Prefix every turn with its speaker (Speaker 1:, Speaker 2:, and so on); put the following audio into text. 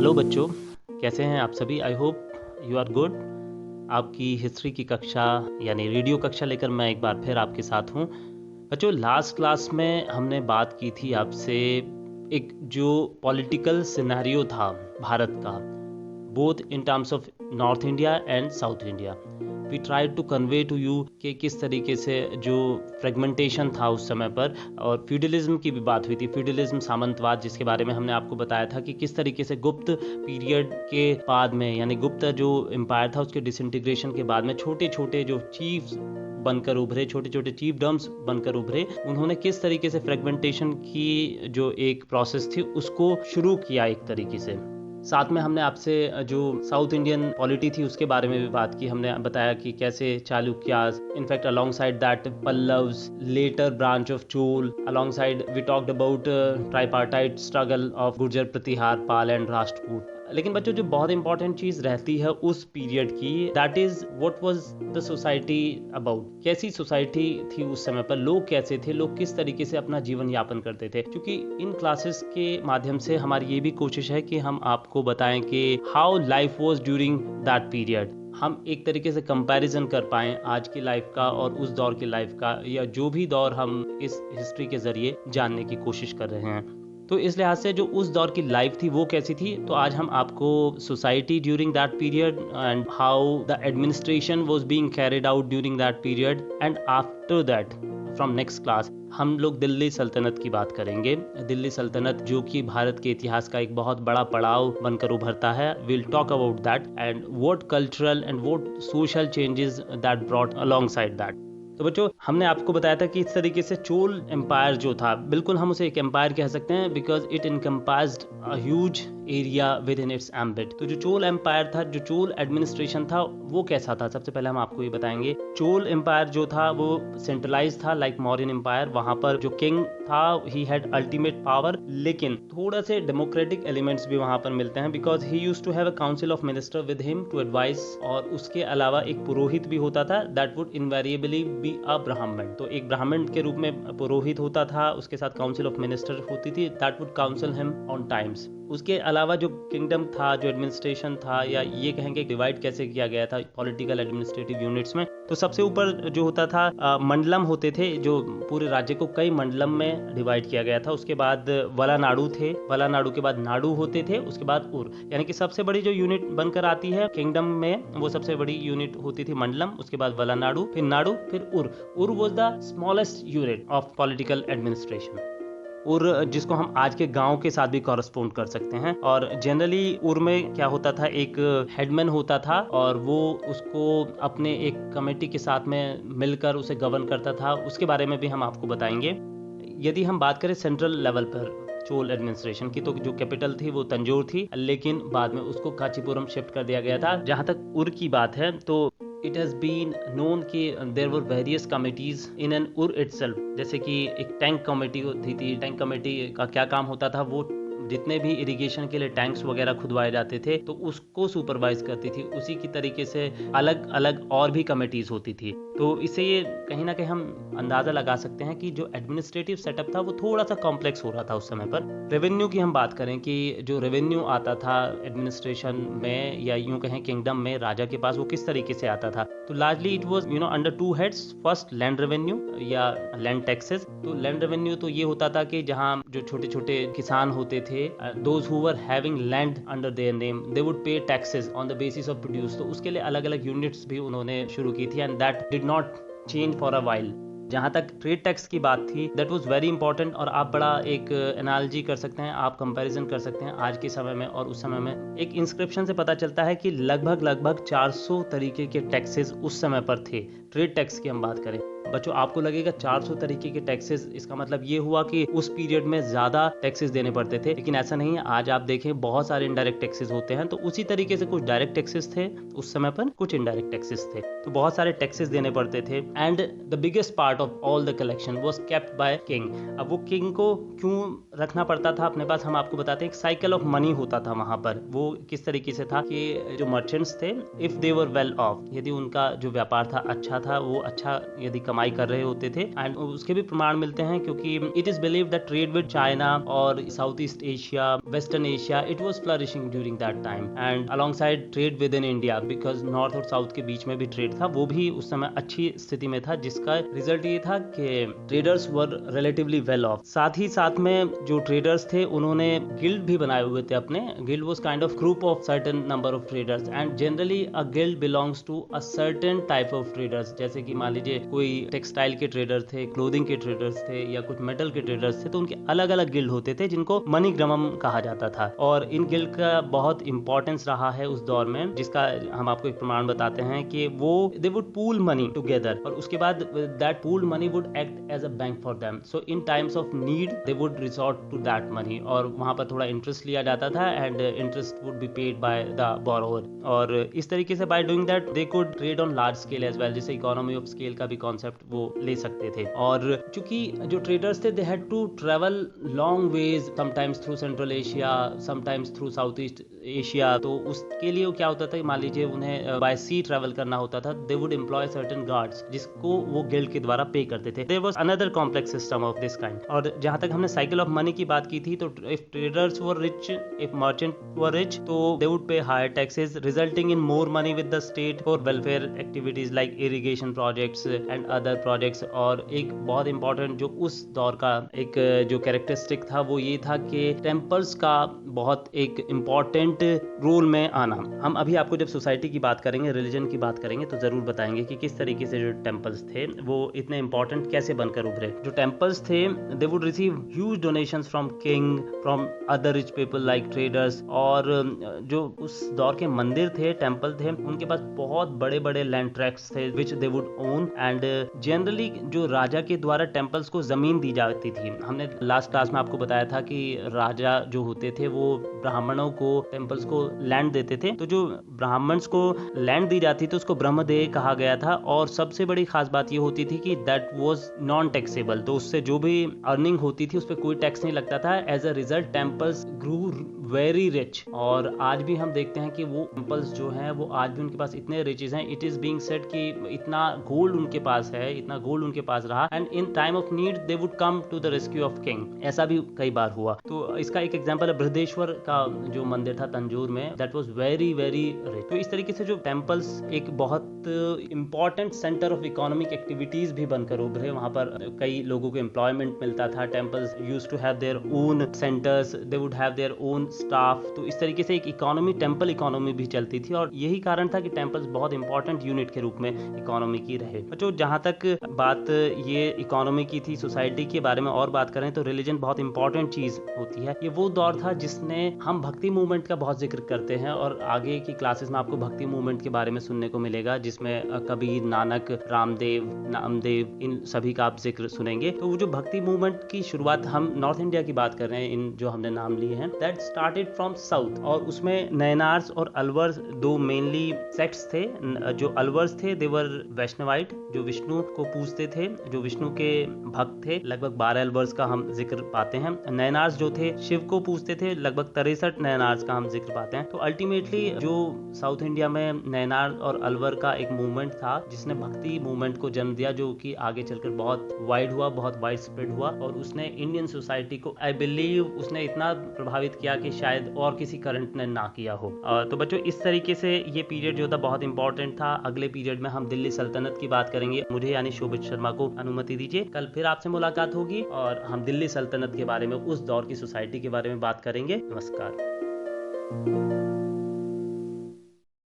Speaker 1: Hello बच्चों, कैसे हैं आप सभी। I hope you are good. आपकी हिस्ट्री की कक्षा यानी रेडियो कक्षा लेकर मैं एक बार फिर आपके साथ हूं। बच्चों, लास्ट क्लास में हमने बात की थी आपसे एक जो पॉलिटिकल सिनेरियो था भारत का, both in terms of north India and south India. We try to convey to you कि किस तरीके से जो फ्रेगमेंटेशन था उस समय पर, और फ्यूडलिज्म की भी बात हुई थी, फ्यूडलिज्म सामंतवाद, जिसके बारे में हमने आपको बताया था कि किस तरीके से गुप्त पीरियड के बाद में यानी गुप्त जो एम्पायर था उसके डिसइंटीग्रेशन के बाद में छोटे छोटे जो चीफ्स बनकर उभरे, छोटे छोटे चीफडम्स बनकर उभरे, उन्होंने किस तरीके से फ्रेगमेंटेशन की जो एक प्रोसेस थी उसको शुरू किया एक तरीके से। साथ में हमने आपसे जो साउथ इंडियन पॉलिटी थी उसके बारे में भी बात की। हमने बताया कि कैसे Chalukyas, in fact alongside that Pallavas, later branch of Chola, alongside we talked about tripartite struggle of Gurjara, Pratihara, Pala and Rashtrakuta. लेकिन बच्चों, जो बहुत इंपॉर्टेंट चीज रहती है उस पीरियड की, that is what was the society about. कैसी सोसाइटी थी उस समय पर, लोग कैसे थे, लोग किस तरीके से अपना जीवन यापन करते थे। क्योंकि इन क्लासेस के माध्यम से हमारी ये भी कोशिश है कि हम आपको बताएं कि how life was during that period. हम एक तरीके से कंपैरिजन कर पाएं आज की लाइफ का और उस दौर की लाइफ का, या जो भी दौर हम इस हिस्ट्री के जरिए जानने की कोशिश कर रहे हैं। तो इस लिहाज से जो उस दौर की लाइफ थी वो कैसी थी, तो आज हम आपको society during that period and how the administration was being carried out during that period, and after that from next class हम लोग दिल्ली सल्तनत की बात करेंगे। दिल्ली सल्तनत जो कि भारत के इतिहास का एक बहुत बड़ा पड़ाव बनकर उभरता है। Will talk about that and what cultural and what social changes that brought along side that. तो बच्चों, हमने आपको बताया था कि इस तरीके से चोल एम्पायर जो था, बिल्कुल हम उसे एक एम्पायर कह सकते हैं, because it encompassed a huge area within its ambit. तो जो चोल एम्पायर था, जो चोल एडमिनिस्ट्रेशन था, वो कैसा था, सबसे पहले हम आपको ये बताएंगे। चोल एम्पायर जो था वो सेंट्रलाइज था, लाइक मौर्यन एम्पायर। वहां पर जो किंग था ही हैड अल्टीमेट पावर, लेकिन थोड़ा से डेमोक्रेटिक एलिमेंट्स भी वहां पर मिलते हैं, because he used to have a council of minister with him to advise. और उसके अलावा एक पुरोहित भी होता था, that would invariably be a Brahmin. तो एक ब्राह्मण के रूप में पुरोहित होता था, उसके साथ काउंसिल ऑफ मिनिस्टर होती थी, that would council him on times. उसके अलावा जो किंगडम था, जो एडमिनिस्ट्रेशन था, या ये कहेंगे डिवाइड कैसे किया गया था पॉलिटिकल एडमिनिस्ट्रेटिव यूनिट्स में, तो सबसे ऊपर जो होता था मंडलम होते थे, जो पूरे राज्य को कई मंडलम में डिवाइड किया गया था। उसके बाद वलानाडु थे, वलानाडु के बाद नाडु होते थे, उसके बाद उर, यानी कि सबसे बड़ी जो यूनिट बनकर आती है किंगडम में, वो सबसे बड़ी यूनिट होती थी मंडलम, उसके बाद वलानाडु, फिर नाडु, फिर उर। उर was the smallest unit of political administration. उर, जिसको हम आज के गांव के साथ भी कॉरेस्पोंड कर सकते हैं। और जनरली उर में क्या होता था, एक हेडमैन होता था और वो उसको अपने एक कमेटी के साथ में मिलकर उसे गवर्न करता था। उसके बारे में भी हम आपको बताएंगे। यदि हम बात करें सेंट्रल लेवल पर चोल एडमिनिस्ट्रेशन की, तो जो कैपिटल थी वो तंजौर थी, लेकिन बाद में उसको कांचीपुरम शिफ्ट कर दिया गया था। जहां तक उर की बात है, तो इट हैज बीन नोन कि there were various committees in an ur itself. जैसे कि एक टैंक कमेटी होती थी। टैंक कमेटी का क्या काम होता था, वो जितने भी इरिगेशन के लिए टैंक्स वगैरह खुदवाए जाते थे तो उसको सुपरवाइज करती थी। उसी की तरीके से अलग अलग और भी कमेटीज होती थी। तो इससे ये कहीं ना कहीं हम अंदाजा लगा सकते हैं कि जो एडमिनिस्ट्रेटिव सेटअप था वो थोड़ा सा कॉम्प्लेक्स हो रहा था उस समय पर। रेवेन्यू की हम बात करें कि जो रेवेन्यू आता था एडमिनिस्ट्रेशन में, या यूं कहें किंगडम में, राजा के पास, वो किस तरीके से आता था, तो largely it was under two heads. First land revenue या लैंड टैक्सेस। तो लैंड रेवेन्यू तो ये होता था कि जहां जो छोटे छोटे किसान होते थे, those who were having land under their name, they would pay taxes on the basis of produce। तो उसके लिए अलग अलग यूनिट्स भी उन्होंने शुरू की थी, and that did not change for a while। जहाँ तक ट्रेड टैक्स की बात थी, दैट वाज वेरी इंपॉर्टेंट। और आप बड़ा एक एनालॉजी कर सकते हैं, आप कंपैरिजन कर सकते हैं आज के समय में और उस समय में। एक इंस्क्रिप्शन से पता चलता है कि लगभग 400 तरीके के टैक्सेस उस समय पर थे। ट्रेड टैक्स की हम बात करें बच्चों, आपको लगेगा 400 तरीके के टैक्सेस, इसका मतलब ये हुआ कि उस पीरियड में ज्यादा टैक्सेस देने पड़ते थे, लेकिन ऐसा नहीं है। आज आप देखें बहुत सारे इनडायरेक्ट टैक्सेस होते हैं, तो उसी तरीके से कुछ डायरेक्ट टैक्सेस थे उस समय पर, कुछ इनडायरेक्ट टैक्सेस थे, तो बहुत सारे टैक्सेस देने पड़ते थे। And the biggest part of all the collection was kept by king. अब वो किंग को क्यों रखना पड़ता था अपने पास, हम आपको बताते हैं। एक साइकिल ऑफ मनी होता था वहां पर। वो किस तरीके से था कि जो मर्चेंट्स थे, if they were well of, यदि उनका जो व्यापार था अच्छा पैसा था वो अच्छा यदि कमाई कर रहे होते थे। एंड उसके भी प्रमाण मिलते हैं क्योंकि it is believe that trade with China और south east Asia, western Asia, it was flourishing during that time and alongside trade within India, because north और साउथ के बीच में भी ट्रेड था, वो भी उस समय अच्छी स्थिति में था, जिसका रिजल्ट ये था कि traders were relatively well of. साथ ही साथ में जो ट्रेडर्स थे उन्होंने गिल्ड भी बनाए हुए थे अपने। Guild was kind of group of certain number of traders and generally a guild belongs to a certain type of traders. जैसे कि मान लीजिए कोई टेक्सटाइल के ट्रेडर थे, क्लोथिंग के ट्रेडर्स थे या कुछ मेटल के ट्रेडर्स थे, तो उनके अलग अलग गिल्ड होते थे जिनको मनीग्रामम कहा जाता था। और इन गिल्ड का बहुत इंपॉर्टेंस रहा है उस दौर में, जिसका हम आपको एक प्रमाण बताते हैं कि वो they would pool money together और उसके बाद that pooled money would act as a bank for them. So in times of need they would resort to that money और वहां पर थोड़ा इंटरेस्ट लिया जाता था and interest would be paid by the borrower. और इस तरीके से by doing that they could trade on large scale as well, जैसे इकोनॉमी ऑफ स्केल का भी कॉन्सेप्ट वो ले सकते थे। और चूंकि जो ट्रेडर्स थे they had to travel long ways, sometimes through Central Asia, sometimes through South east Asia, तो उसके लिए क्या होता था, मान लीजिए उन्हें बाय सी ट्रेवल करना होता था, they would employ certain guards जिसको वो गिल्ड के द्वारा पे करते थे। There was another complex system of this kind. और जहां तक हमने साइकिल ऑफ मनी की बात की थी, तो if traders were rich, if merchant were rich, तो they would pay higher taxes resulting in more money with the state for welfare activities like irrigation projects and other projects. और एक बहुत important जो उस दौर का एक जो कैरेक्टरिस्टिक था वो ये था कि टेम्पल्स का बहुत एक इम्पॉर्टेंट रोल में आना। हम अभी आपको जब सोसाइटी की बात करेंगे, रिलीजन की बात करेंगे, तो जरूर बताएंगे कि किस तरीके से जो टेम्पल्स थे वो इतने इंपॉर्टेंट कैसे बनकर उभरे। जो टेम्पल्स थे they would receive huge donations from king, from other rich people like traders. और जो उस दौर के मंदिर थे, टेम्पल थे, उनके पास बहुत बड़े बड़े लैंड ट्रैक्ट्स थे which they would own and generally जो राजा के द्वारा टेम्पल्स को जमीन दी जाती थी। हमने लास्ट क्लास में आपको बताया था कि राजा जो होते थे वो ब्राह्मणों को टेम्पल्स को लैंड देते थे, तो जो ब्राह्मण्स को लैंड दी जाती थी उसको ब्रह्मदेय कहा गया था। और सबसे बड़ी खास बात ये होती थी कि दैट वाज नॉन टैक्सेबल, तो उससे जो भी अर्निंग होती थी उस पर कोई टैक्स नहीं लगता था। As a result temples grew very rich. और आज भी हम देखते हैं कि वो टेम्पल्स जो हैं वो आज भी उनके पास इतने रिचेस हैं, इट इज बीइंग सेड कि इतना गोल्ड उनके पास है, इतना गोल्ड उनके पास रहा and in time of need they would come to the rescue of king. ऐसा भी कई बार हुआ। तो इसका एक एग्जांपल है बृहदेश्वर का जो मंदिर था तंजौर में, that was very very rich. तो इस तरीके से जो टेम्पल्स एक बहुत important centre of economic activities भी बनकर उभरे। वहां पर कई लोगों को एम्प्लॉयमेंट मिलता था। Temples used to have their own centres, they would have their own staff. तो इस तरीके से एक इकोनॉमी, टेम्पल इकोनॉमी भी चलती थी और यही कारण था कि टेम्पल्स बहुत इंपॉर्टेंट यूनिट के रूप में इकोनॉमी की रहे। तो जहां तक बात ये इकोनॉमी की थी, सोसाइटी के बारे में और बात करें तो रिलीजन बहुत इंपॉर्टेंट चीज होती है। ये वो दौर था जिसने, हम भक्ति मूवमेंट का बहुत जिक्र करते हैं और आगे की क्लासेस में आपको भक्ति मूवमेंट के बारे में सुनने को मिलेगा, जिसमें कबीर, नानक, रामदेव, नामदेव, इन सभी का आप जिक्र सुनेंगे। तो वो जो भक्ति मूवमेंट की शुरुआत, हम नॉर्थ इंडिया की बात कर रहे हैं, इन जो हमने नाम लिए हैं, दैट स्टार्टेड फ्रॉम साउथ। और उसमें नयनार्स और अलवर्स दो मेनली सेक्ट्स थे। जो अलवर्स थे दे वर वैष्णवाइट, जो विष्णु को पूजते थे, जो विष्णु के भक्त थे। लगभग 12 अलवर्स का हम जिक्र पाते हैं। नयनार्स जो थे शिव को पूजते थे, लगभग 63 नयनार्स का हम जिक्र पाते हैं। तो अल्टीमेटली जो साउथ इंडिया में नयनार और अलवर का एक मूवमेंट था जिसने भक्ति मूवमेंट को जन्म दिया, जो कि आगे चलकर बहुत वाइड हुआ, बहुत वाइड स्प्रेड हुआ और उसने इंडियन सोसाइटी को, आई बिलीव, उसने इतना प्रभावित किया कि शायद और किसी करंट ने ना किया हो। तो बच्चों, इस तरीके से ये पीरियड जो था बहुत इंपॉर्टेंट था। अगले पीरियड में हम दिल्ली सल्तनत की बात करेंगे। मुझे यानी शोभित शर्मा को अनुमति दीजिए, कल फिर आपसे मुलाकात होगी और हम दिल्ली सल्तनत के बारे में, उस दौर की सोसाइटी के बारे में बात करेंगे। नमस्कार।